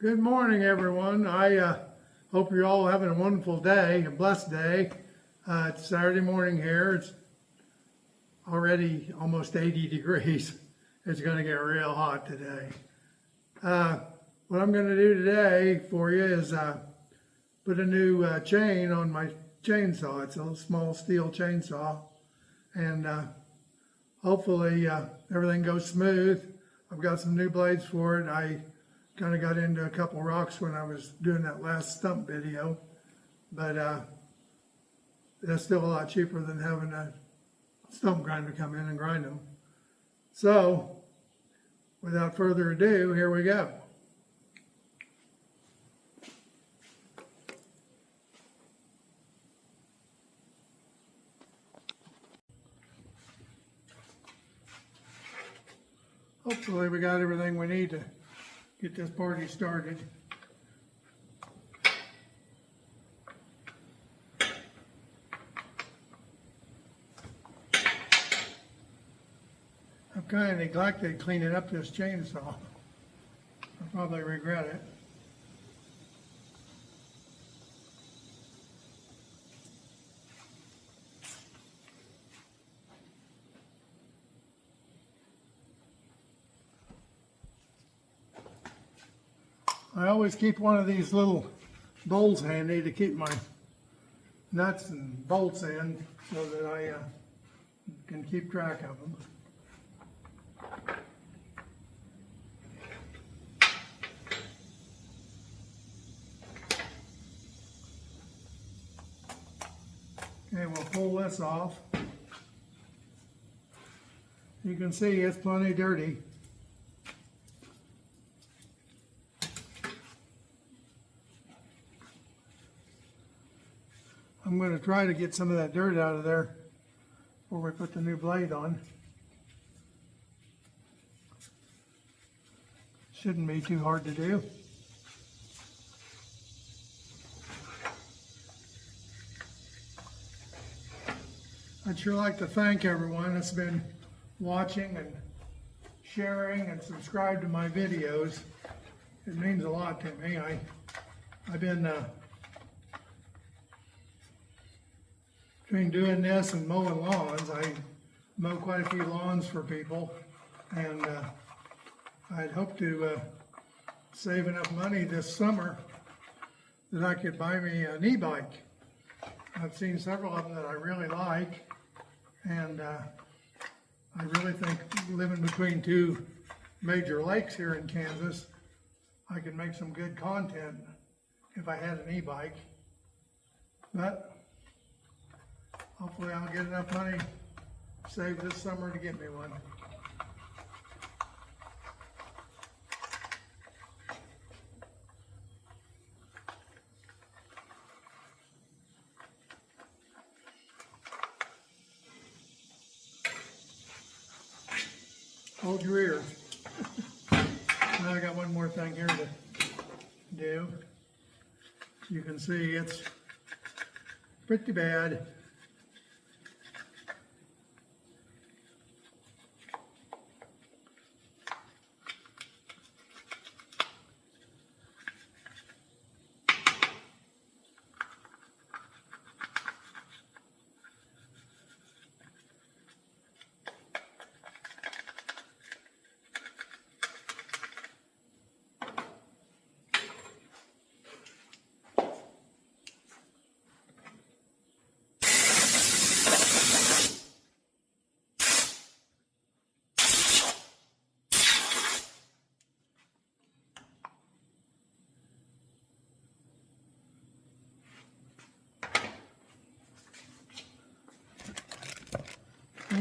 Good morning, everyone. I hope you're all having a wonderful day, a blessed day. It's Saturday morning here. It's already almost 80 degrees. It's going to get real hot today. What I'm going to do today for you is put a new chain on my chainsaw. It's a small steel chainsaw, and hopefully everything goes smooth. I've got some new blades for it. I kind of got into a couple rocks when I was doing that last stump video, but that's still a lot cheaper than having a stump grinder come in and grind them. So without further ado, here we go. Hopefully we got everything we need to get this party started. I've kind of neglected cleaning up this chainsaw. I'll probably regret it. I always keep one of these little bowls handy to keep my nuts and bolts in so that I can keep track of them. Okay, we'll pull this off. You can see it's plenty dirty. I'm going to try to get some of that dirt out of there before we put the new blade on. Shouldn't be too hard to do. I'd sure like to thank everyone that's been watching and sharing and subscribed to my videos. It means a lot to me. I've been between doing this and mowing lawns. I mow quite a few lawns for people, and I'd hope to save enough money this summer that I could buy me an e-bike. I've seen several of them that I really like, and I really think living between two major lakes here in Kansas, I could make some good content if I had an e-bike. But hopefully I'll get enough money saved this summer to get me one. Hold your ears. Now I got one more thing here to do. You can see it's pretty bad.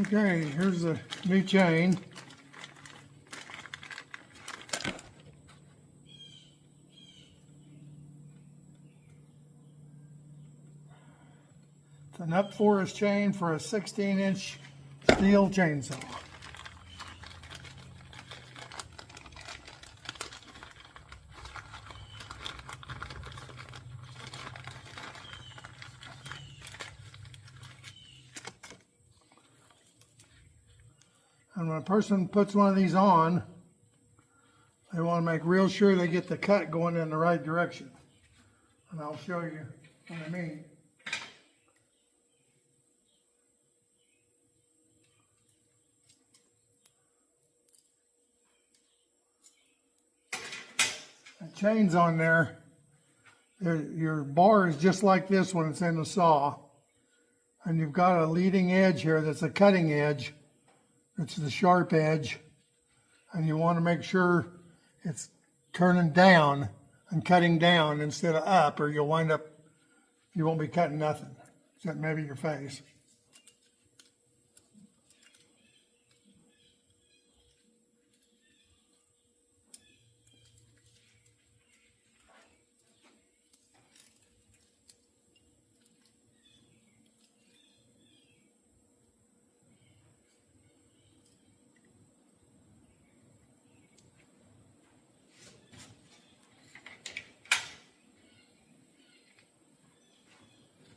Okay, here's the new chain. It's an up forest chain for a 16-inch steel chainsaw. And when a person puts one of these on, They want to make real sure they get the cut going in the right direction. And I'll show you what I mean. The chain's on there. Your bar is just like this when it's in the saw. And you've got a leading edge here that's a cutting edge. It's the sharp edge. And you want to make sure it's turning down and cutting down instead of up, or you'll wind up, you won't be cutting nothing, except maybe your face.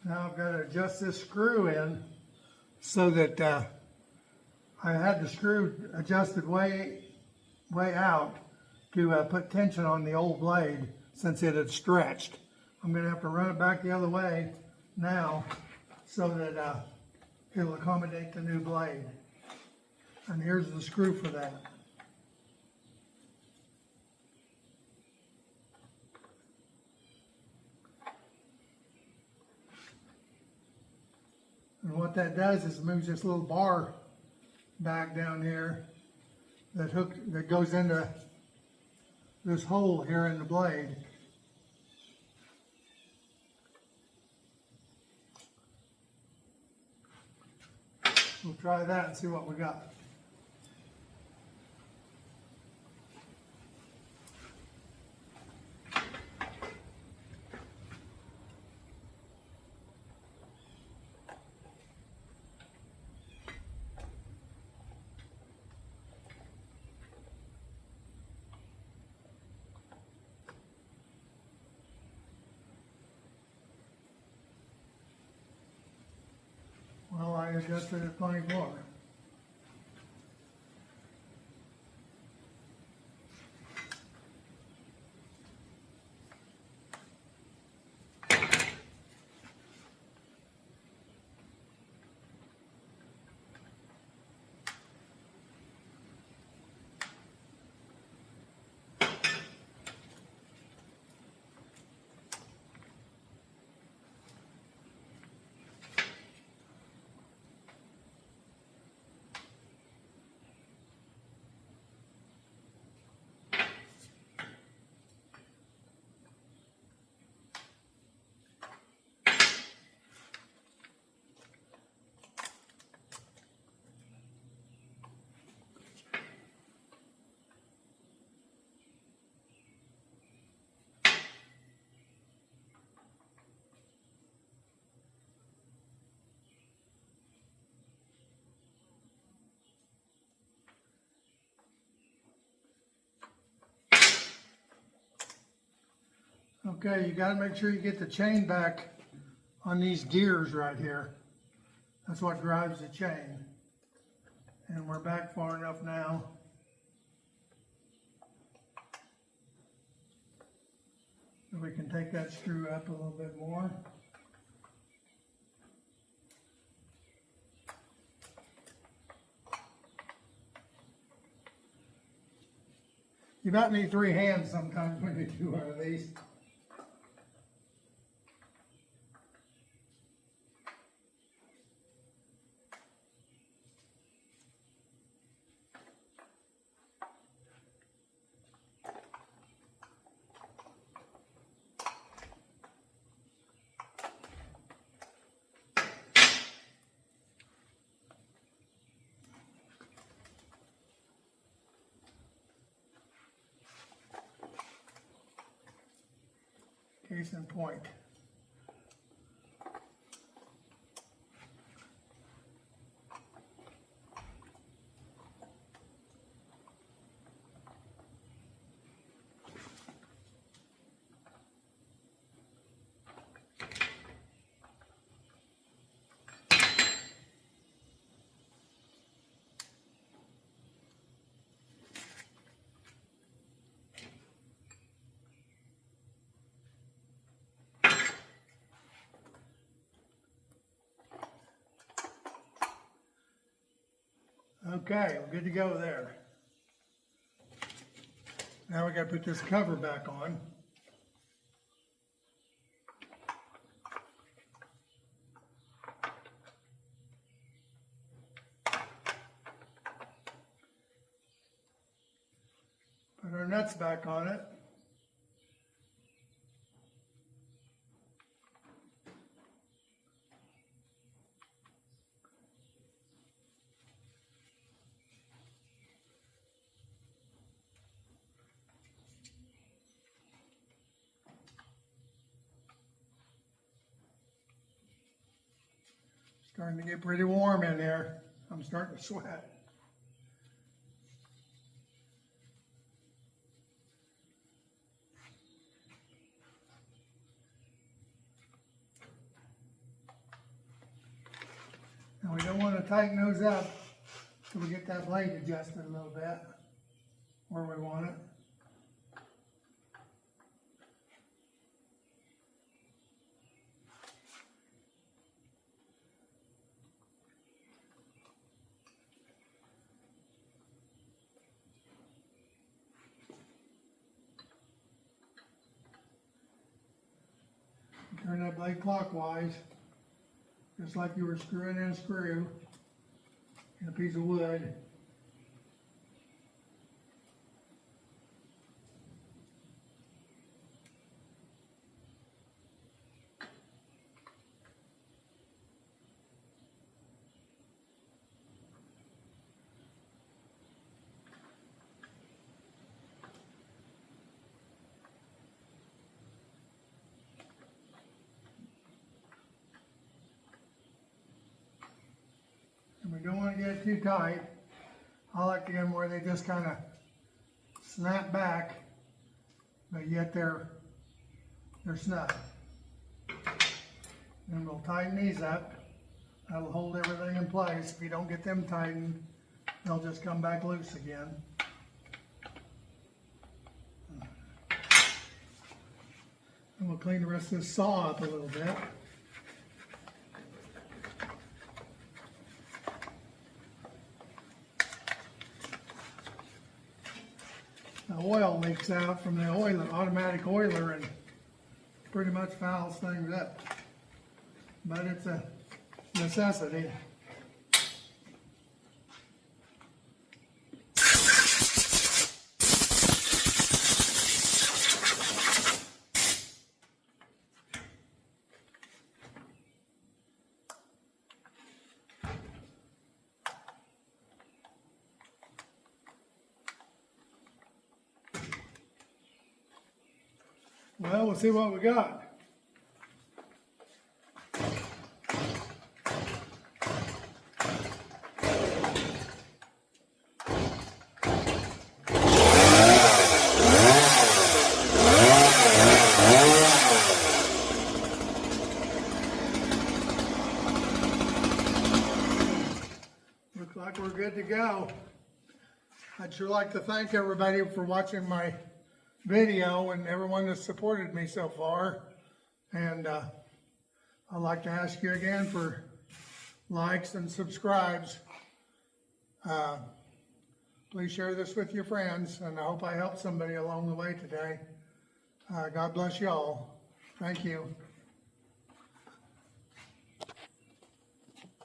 Now I've got to adjust this screw in so that I had the screw adjusted way out to put tension on the old blade since it had stretched. I'm going to have to run it back the other way now so that it'll accommodate the new blade. And here's the screw for that. And what that does is moves this little bar back down here that goes into this hole here in the blade. We'll try that and see what we got. Well, I adjusted it plenty more. Okay, you got to make sure you get the chain back on these gears right here. That's what drives the chain. And we're back far enough now. So we can take that screw up a little bit more. You about need 3 hands sometimes when you do one of these. Case in point. Okay, we're good to go there. Now we got to put this cover back on. Put our nuts back on it. Starting to get pretty warm in here. I'm starting to sweat. Now we don't want to tighten those up till we get that blade adjusted a little bit where we want it. Turn that blade clockwise, just like you were screwing in a screw in a piece of wood. And we don't want to get it too tight. I like to get them where they just kind of snap back, but yet they're snug. And we'll tighten these up. That'll hold everything in place. If you don't get them tightened, they'll just come back loose again. And we'll clean the rest of this saw up a little bit. The oil leaks out from the automatic oiler and pretty much fouls things up. But it's a necessity. Well, we'll see what we got. Looks like we're good to go. I'd sure like to thank everybody for watching my video and everyone that's supported me so far. And I'd like to ask you again for likes and subscribes. Please share this with your friends, and I hope I helped somebody along the way today. God bless you all. Thank you.